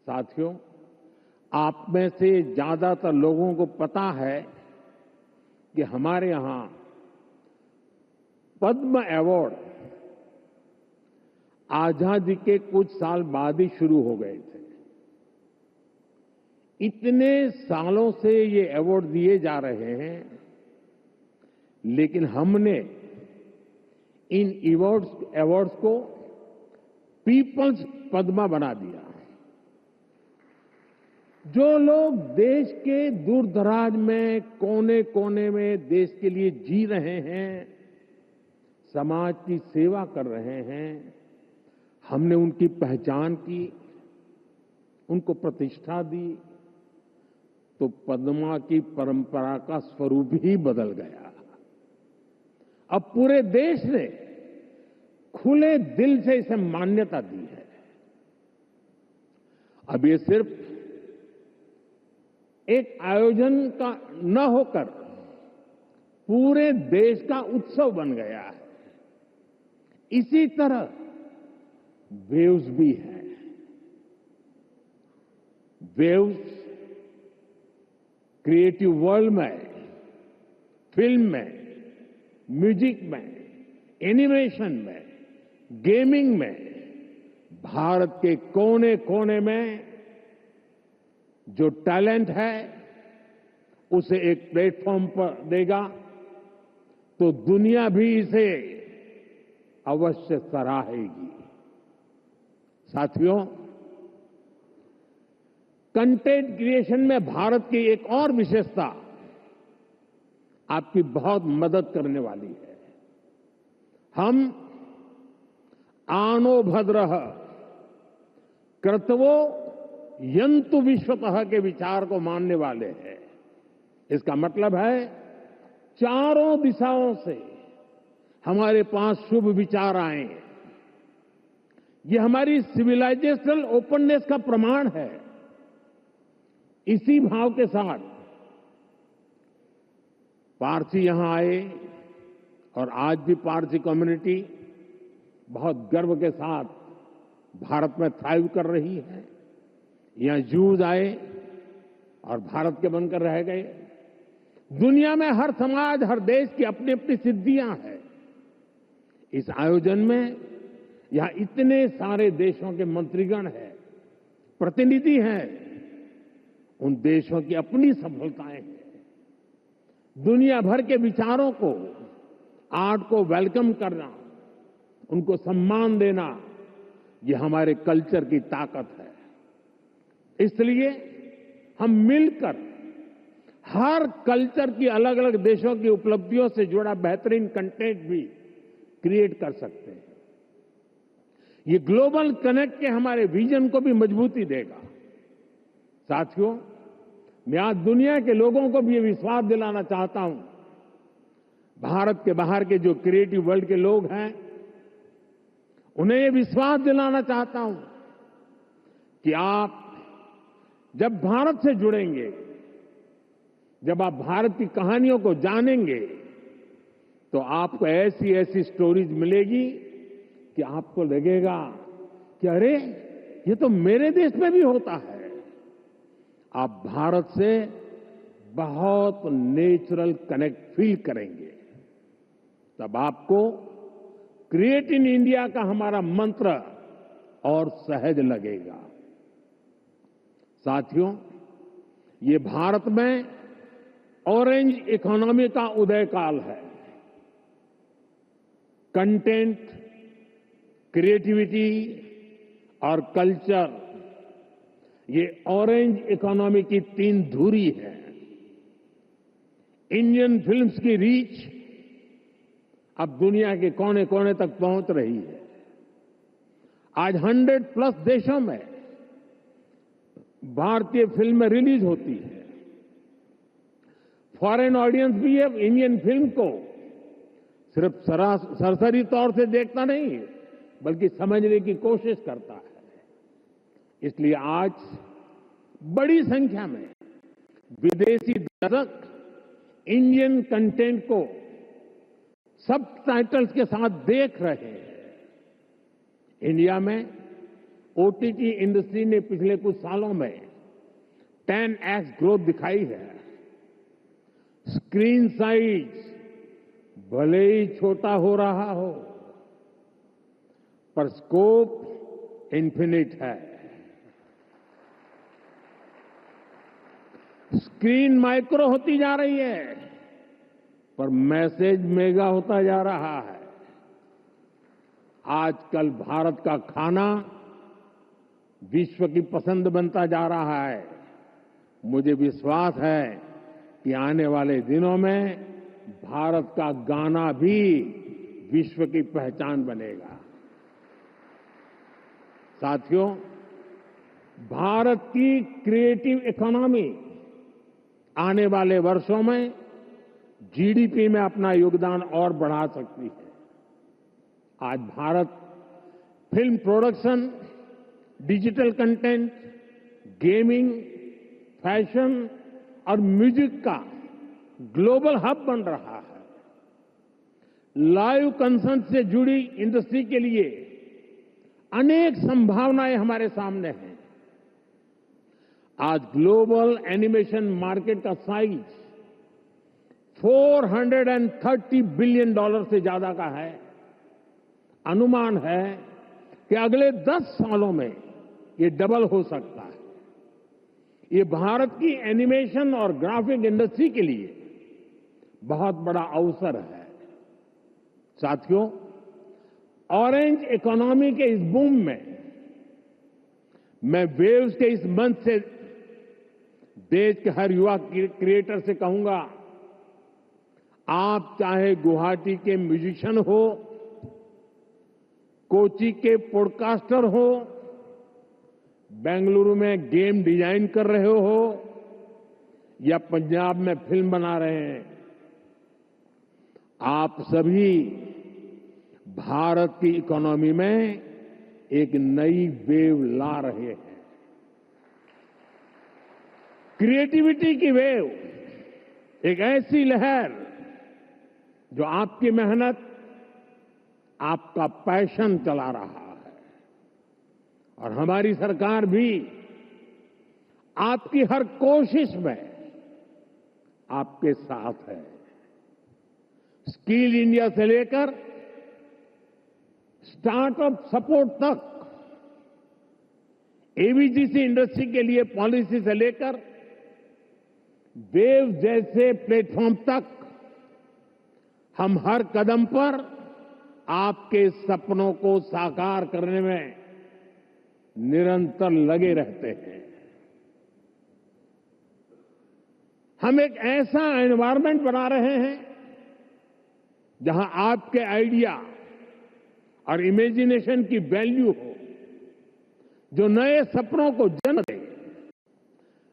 साथियों, आप में से ज्यादातर लोगों को पता है कि हमारे यहां पद्म अवार्ड आजादी के कुछ साल बाद ही शुरू हो गए थे। इतने सालों से ये अवार्ड दिए जा रहे हैं, लेकिन हमने इन अवार्ड्स को पीपल्स पद्मा बना दिया। जो लोग देश के दूर दराज में कोने कोने में देश के लिए जी रहे हैं, समाज की सेवा कर रहे हैं, हमने उनकी पहचान की, उनको प्रतिष्ठा दी, तो पद्मा की परंपरा का स्वरूप ही बदल गया। अब पूरे देश ने खुले दिल से इसे मान्यता दी है। अब ये सिर्फ एक आयोजन का न होकर पूरे देश का उत्सव बन गया है। इसी तरह वेव्स भी है। वेव्स क्रिएटिव वर्ल्ड में, फिल्म में, म्यूजिक में, एनिमेशन में, गेमिंग में भारत के कोने कोने में जो टैलेंट है उसे एक प्लेटफॉर्म पर देगा तो दुनिया भी इसे अवश्य सराहेगी। साथियों, कंटेंट क्रिएशन में भारत की एक और विशेषता आपकी बहुत मदद करने वाली है। हम आनो भद्रः कर्तवो यंतु विश्वतः के विचार को मानने वाले हैं। इसका मतलब है चारों दिशाओं से हमारे पास शुभ विचार आए। ये हमारी सिविलाइजेशनल ओपननेस का प्रमाण है। इसी भाव के साथ पारसी यहां आए और आज भी पारसी कम्युनिटी बहुत गर्व के साथ भारत में थ्राइव कर रही है। यहां जूज आए और भारत के बनकर रह गए। दुनिया में हर समाज, हर देश की अपनी अपनी सिद्धियां हैं। इस आयोजन में यहां इतने सारे देशों के मंत्रीगण हैं, प्रतिनिधि हैं। उन देशों की अपनी सफलताएं हैं। दुनिया भर के विचारों को, आर्ट को वेलकम करना, उनको सम्मान देना, ये हमारे कल्चर की ताकत है। इसलिए हम मिलकर हर कल्चर की, अलग अलग देशों की उपलब्धियों से जुड़ा बेहतरीन कंटेंट भी क्रिएट कर सकते हैं। ये ग्लोबल कनेक्ट के हमारे विजन को भी मजबूती देगा। साथियों, मैं आज दुनिया के लोगों को भी ये विश्वास दिलाना चाहता हूं, भारत के बाहर के जो क्रिएटिव वर्ल्ड के लोग हैं, उन्हें ये विश्वास दिलाना चाहता हूं कि आप जब भारत से जुड़ेंगे, जब आप भारत की कहानियों को जानेंगे, तो आपको ऐसी ऐसी स्टोरीज मिलेगी कि आपको लगेगा कि अरे, ये तो मेरे देश में भी होता है। आप भारत से बहुत नेचुरल कनेक्ट फील करेंगे। तब आपको क्रिएट इन इंडिया का हमारा मंत्र और सहज लगेगा। साथियों, ये भारत में ऑरेंज इकोनॉमी का उदय काल है। कंटेंट, क्रिएटिविटी और कल्चर, ये ऑरेंज इकोनॉमी की तीन धुरी है। इंडियन फिल्म्स की रीच अब दुनिया के कोने कोने तक पहुंच रही है। आज 100+ देशों में भारतीय फिल्में रिलीज होती है। फॉरेन ऑडियंस भी अब इंडियन फिल्म को सिर्फ सरसरी तौर से देखता नहीं, बल्कि समझने की कोशिश करता है। इसलिए आज बड़ी संख्या में विदेशी दर्शक इंडियन कंटेंट को सबटाइटल्स के साथ देख रहे हैं। इंडिया में ओटीटी इंडस्ट्री ने पिछले कुछ सालों में 10x ग्रोथ दिखाई है। स्क्रीन साइज भले ही छोटा हो रहा हो, पर स्कोप इन्फिनिट है। स्क्रीन माइक्रो होती जा रही है, पर मैसेज मेगा होता जा रहा है। आजकल भारत का खाना विश्व की पसंद बनता जा रहा है। मुझे विश्वास है कि आने वाले दिनों में भारत का गाना भी विश्व की पहचान बनेगा। साथियों, भारत की क्रिएटिव इकोनॉमी आने वाले वर्षों में जीडीपी में अपना योगदान और बढ़ा सकती है। आज Bharat film production, digital content, gaming, fashion और म्यूजिक का ग्लोबल हब बन रहा है। लाइव कंसर्ट से जुड़ी इंडस्ट्री के लिए अनेक संभावनाएं हमारे सामने हैं। आज ग्लोबल एनिमेशन मार्केट का साइज $430 बिलियन से ज्यादा का है। अनुमान है कि अगले 10 सालों में ये डबल हो सकता है। ये भारत की एनिमेशन और ग्राफिक इंडस्ट्री के लिए बहुत बड़ा अवसर है। साथियों, ऑरेंज इकोनॉमी के इस बूम में मैं वेव्स के इस मंच से देश के हर युवा क्रिएटर से कहूंगा, आप चाहे गुवाहाटी के म्यूजिशियन हो, कोची के पॉडकास्टर हो, बेंगलुरु में गेम डिजाइन कर रहे हो या पंजाब में फिल्म बना रहे हैं, आप सभी भारत की इकोनॉमी में एक नई वेव ला रहे हैं। क्रिएटिविटी की वेव, एक ऐसी लहर जो आपकी मेहनत, आपका पैशन चला रहा है। और हमारी सरकार भी आपकी हर कोशिश में आपके साथ है। स्किल इंडिया से लेकर स्टार्टअप सपोर्ट तक, एवीजीसी इंडस्ट्री के लिए पॉलिसी से लेकर वेव जैसे प्लेटफॉर्म तक, हम हर कदम पर आपके सपनों को साकार करने में निरंतर लगे रहते हैं। हम एक ऐसा एनवायरनमेंट बना रहे हैं जहां आपके आइडिया और इमेजिनेशन की वैल्यू हो, जो नए सपनों को जन्म दे।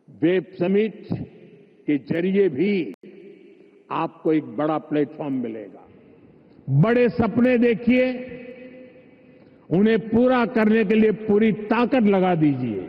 वेब समिट के जरिए भी आपको एक बड़ा प्लेटफॉर्म मिलेगा। बड़े सपने देखिए, उन्हें पूरा करने के लिए पूरी ताकत लगा दीजिए।